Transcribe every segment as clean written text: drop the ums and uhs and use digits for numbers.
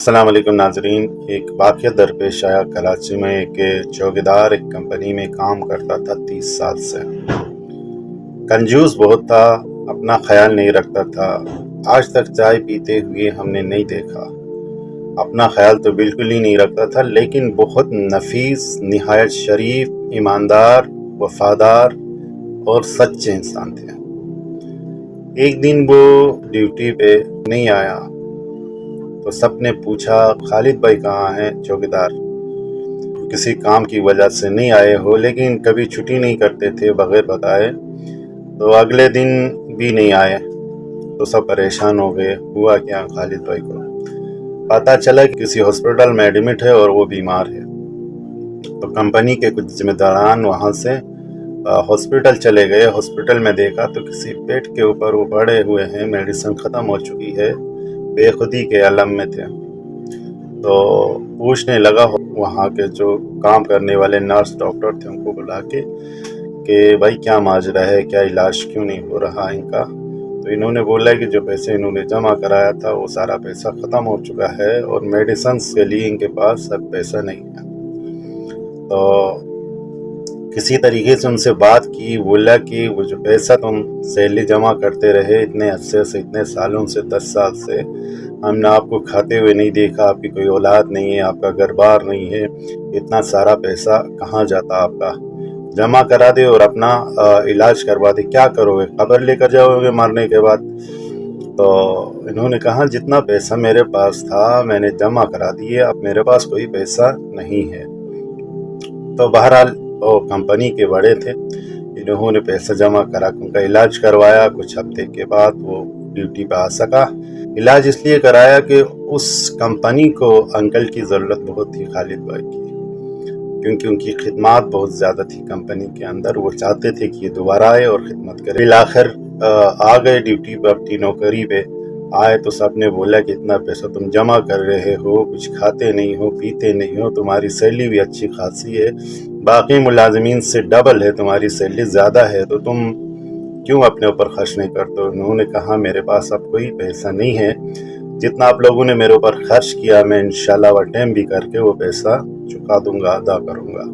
السلام علیکم ناظرین، ایک واقعہ درپیش آیا کراچی میں کہ چوکیدار ایک کمپنی میں کام کرتا تھا 30 سال سے۔ کنجوس بہت تھا، اپنا خیال نہیں رکھتا تھا۔ آج تک چائے پیتے ہوئے ہم نے نہیں دیکھا۔ اپنا خیال تو بالکل ہی نہیں رکھتا تھا، لیکن بہت نفیس، نہایت شریف، ایماندار، وفادار اور سچے انسان تھے۔ ایک دن وہ ڈیوٹی پہ نہیں آیا تو سب نے پوچھا، خالد بھائی کہاں ہیں؟ چوکیدار: کسی کام کی وجہ سے نہیں آئے ہو، لیکن کبھی چھٹی نہیں کرتے تھے بغیر بتائے۔ تو اگلے دن بھی نہیں آئے تو سب پریشان ہو گئے، ہوا کیا خالد بھائی کو؟ پتہ چلا کہ کسی ہاسپٹل میں ایڈمٹ ہے اور وہ بیمار ہے۔ تو کمپنی کے کچھ ذمہ داران وہاں سے ہاسپٹل چلے گئے۔ ہاسپٹل میں دیکھا تو کسی بیڈ کے اوپر وہ پڑے ہوئے ہیں، میڈیسن ختم ہو چکی ہے، بے خودی کے عالم میں تھے۔ تو پوچھنے لگا وہاں کے جو کام کرنے والے نرس ڈاکٹر تھے، ان کو بلا کے کہ بھائی کیا ماجرا ہے، کیا علاج کیوں نہیں ہو رہا ان کا؟ تو انہوں نے بولا کہ جو پیسے انہوں نے جمع کرایا تھا وہ سارا پیسہ ختم ہو چکا ہے اور میڈیسنز کے لیے ان کے پاس اب پیسہ نہیں ہے۔ تو کسی طریقے سے ان سے بات کی، بولا کہ وہ جو پیسہ تم سیلری جمع کرتے رہے اتنے عرصے سے، اتنے سالوں سے، 10 سال سے، ہم نے آپ کو کھاتے ہوئے نہیں دیکھا، آپ کی کوئی اولاد نہیں ہے، آپ کا گھر بار نہیں ہے، اتنا سارا پیسہ کہاں جاتا آپ کا؟ جمع کرا دے اور اپنا علاج کروا دے، کیا کرو گے؟ قبر لے کر جاؤ گے مرنے کے بعد؟ تو انہوں نے کہا جتنا پیسہ میرے پاس تھا میں نے جمع کرا دیے، اب میرے پاس کوئی پیسہ نہیں ہے۔ تو بہرحال وہ کمپنی کے بڑے تھے، انہوں نے پیسہ جمع کرا، ان کا علاج کروایا۔ کچھ ہفتے کے بعد وہ ڈیوٹی پہ آ سکا۔ علاج اس لیے کرایا کہ اس کمپنی کو انکل کی ضرورت بہت تھی، خالد بھائی کی، کیونکہ ان کی خدمات بہت زیادہ تھی کمپنی کے اندر۔ وہ چاہتے تھے کہ یہ دوبارہ آئے اور خدمت کرے۔ بالآخر آ گئے ڈیوٹی پہ، اپنی نوکری پہ آئے تو سب نے بولا کہ اتنا پیسہ تم جمع کر رہے ہو، کچھ کھاتے نہیں ہو، پیتے نہیں ہو، تمہاری سیلری بھی اچھی خاصی ہے، باقی ملازمین سے ڈبل ہے، تمہاری سیلری زیادہ ہے، تو تم کیوں اپنے اوپر خرچ نہیں کرتے؟ انہوں نے کہا میرے پاس اب کوئی پیسہ نہیں ہے، جتنا آپ لوگوں نے میرے اوپر خرچ کیا میں انشاءاللہ اوور ٹائم بھی کر کے وہ پیسہ چکا دوں گا، ادا کروں گا۔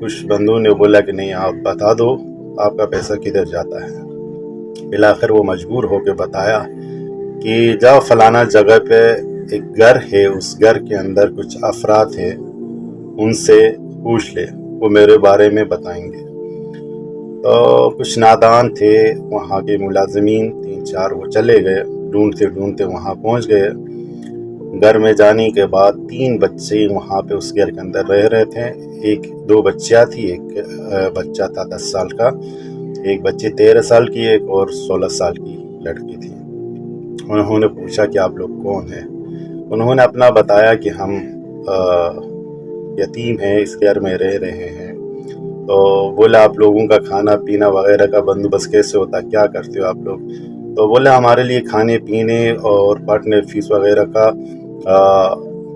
کچھ بندوں نے بولا کہ نہیں، آپ بتا دو آپ کا پیسہ کدھر جاتا ہے۔ بالآخر وہ مجبور ہو کے بتایا کہ جاؤ فلانا جگہ پہ ایک گھر ہے، اس گھر کے اندر کچھ افراد ہیں، ان سے پوچھ لے، وہ میرے بارے میں بتائیں گے۔ تو کچھ نادان تھے وہاں کے ملازمین، 3-4، وہ چلے گئے، ڈھونڈتے ڈھونڈتے وہاں پہنچ گئے۔ گھر میں جانے کے بعد 3 بچے وہاں پہ اس گھر کے اندر رہ رہے تھے۔ 2 بچیاں تھی، ایک بچہ تھا 10 سال کا، ایک بچی 13 سال کی، ایک اور 16 سال کی لڑکی تھی۔ انہوں نے پوچھا کہ آپ لوگ کون ہیں؟ انہوں نے اپنا بتایا کہ ہم یتیم ہیں، اس گھر میں رہ رہے ہیں۔ تو بولا آپ لوگوں کا کھانا پینا وغیرہ کا بندوبست کیسے ہوتا، کیا کرتے ہو آپ لوگ؟ تو بولا ہمارے لیے کھانے پینے اور پڑھنے فیس وغیرہ کا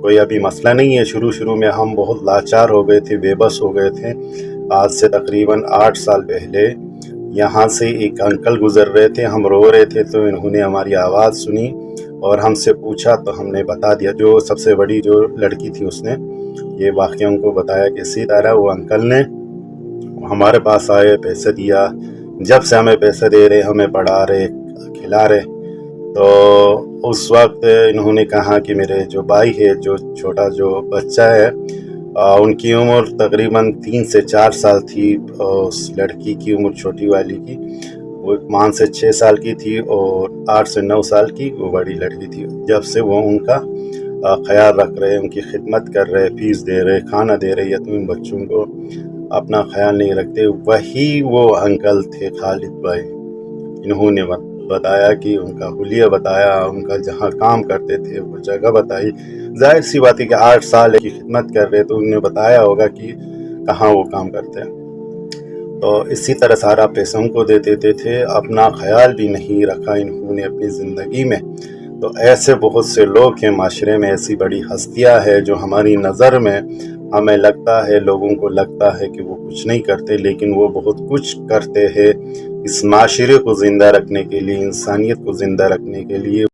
کوئی ابھی مسئلہ نہیں ہے۔ شروع میں ہم بہت لاچار ہو گئے تھے، بے بس ہو گئے تھے۔ آج سے تقریباً 8 سال پہلے یہاں سے ایک انکل گزر رہے تھے، ہم رو رہے تھے تو انہوں نے ہماری آواز سنی اور ہم سے پوچھا تو ہم نے بتا دیا۔ جو سب سے بڑی جو لڑکی تھی اس نے یہ واقعہ ان کو بتایا کہ اسی طرح وہ انکل نے ہمارے پاس آئے، پیسے دیا، جب سے ہمیں پیسے دے رہے، ہمیں پڑھا رہے، کھلا رہے۔ تو اس وقت انہوں نے کہا کہ میرے جو بھائی ہے، جو چھوٹا جو بچہ ہے، ان کی عمر تقریباً 3 سے 4 سال تھی، اس لڑکی کی عمر چھوٹی والی کی وہ 5 سے 6 سال کی تھی، اور 8 سے 9 سال کی وہ بڑی لڑکی تھی۔ جب سے وہ ان کا خیال رکھ رہے، ان کی خدمت کر رہے، فیس دے رہے، کھانا دے رہے، یتیم بچوں کو اپنا خیال نہیں رکھتے، وہی وہ انکل تھے خالد بھائی۔ انہوں نے بتایا کہ ان کا حلیہ بتایا، ان کا جہاں کام کرتے تھے وہ جگہ بتائی۔ ظاہر سی بات ہے کہ 8 سال کی خدمت کر رہے تو انہوں نے بتایا ہوگا کہ کہاں وہ کام کرتے ہیں۔ تو اسی طرح سارا پیسہ ان کو دے دیتے تھے، اپنا خیال بھی نہیں رکھا انہوں نے اپنی زندگی میں۔ تو ایسے بہت سے لوگ ہیں معاشرے میں، ایسی بڑی ہستیاں ہیں جو ہماری نظر میں ہمیں لگتا ہے، لوگوں کو لگتا ہے کہ وہ کچھ نہیں کرتے، لیکن وہ بہت کچھ کرتے ہیں اس معاشرے کو زندہ رکھنے کے لیے، انسانیت کو زندہ رکھنے کے لیے۔